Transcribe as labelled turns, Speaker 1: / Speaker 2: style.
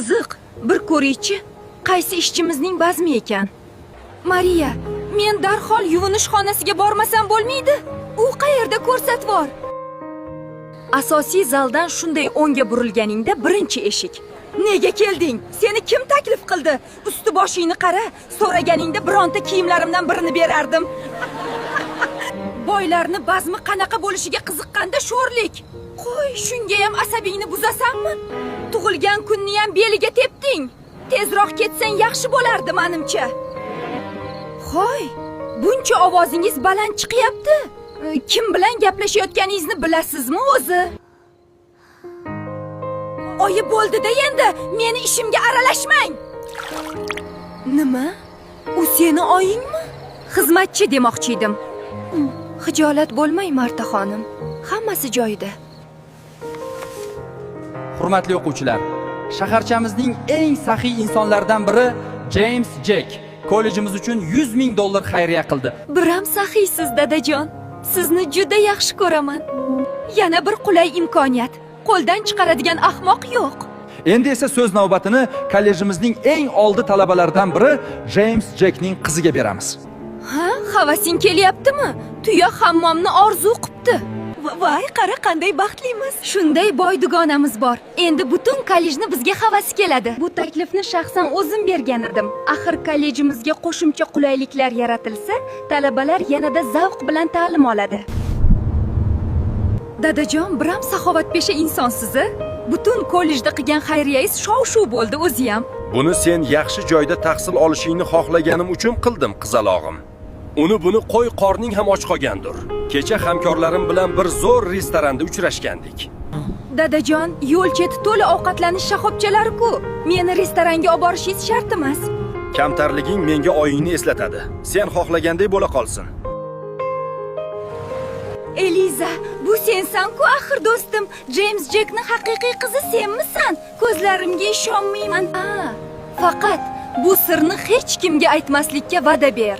Speaker 1: Qiziq, bir ko'raychi, qaysi ishchimizning bazmi ekan? Mariya, men darhol yuvinish xonasiga bormasam bo'lmaydi? U qayerda ko'rsatvor? Asosiy zaldan shunday o'ngga burilganingda birinchi eshik. Nega kelding? Seni kim taklif qildi? Usti boshingni qara, so'raganingda bironta kiyimlarimdan birini berardim. Boylarni bazmi qanaqa bo'lishiga qiziqqanda sho'rlik. Qo'y, shunga ham asabingni buzasanmi? Tug'ilgan kunni ham beliga tepding. Tezroq ketsang yaxshi bo'lardi menimcha. Qo'y, buncha ovozingiz baland chiqyapti. Kim bilan gaplashayotganingizni bilasizmi o'zi? Oyi bo'ldi-da endi, meni ishimga aralashmang. Nima? U seni oyingmi? Xizmatchi demoqchi edim. Xijolat bo'lmang, Marta xonim. Hammasi joyida.
Speaker 2: Hurmatli o'quvchilar, shaharchamizning eng saxiy insonlardan biri James Jack kollejimiz uchun $100,000 xayriya qildi.
Speaker 1: Biram saxiysiz, dadajon. Sizni juda yaxshi ko'raman. Yana bir qulay imkoniyat. Qo'ldan chiqaradigan ahmoq yo'q.
Speaker 2: Endi esa so'z navbatini kollejimizning eng oldi talabalaridan biri James Jackning qiziga beramiz.
Speaker 1: Ha, havasing kelyaptimi? Tuya hammomni orzu qilibdi. Voy, qara qanday baxtlimiz. Shunday boy dugonamiz bor. Endi butun kollejni bizga havasi keladi. Bu taklifni shaxsan o'zim bergan edim. Axir kollejimizga qo'shimcha qulayliklar yaratilsa, talabalar yanada zavq bilan ta'lim oladi. Dadajon, biram saxovatpesha insonsiz-a? Butun kollejda qilgan xayriyangiz shov-shuv bo'ldi o'zi ham.
Speaker 3: Buni sen yaxshi joyda tahsil olishingni xohlaganim uchun qildim, qizalog'im. Uni buni qo'y, qorning ham och qolgandir. Kecha hamkorlarim bilan bir zo'r restoranda uchrashgandik.
Speaker 1: Dadajon, yo'l cheti to'la ovqatlanish shoxobchalari-ku. Meni restoranga olib borishingiz shart emas.
Speaker 3: Kamtarliging menga oyingni eslatadi. Sen xohlaganday bo'la qolsin.
Speaker 1: Eliza, bu sensan-ku axir do'stim. James Jackning haqiqiy qizi senmisan? Ko'zlarimga ishonmayman. Faqat bu sirni hech kimga aytmaslikka va'da ber.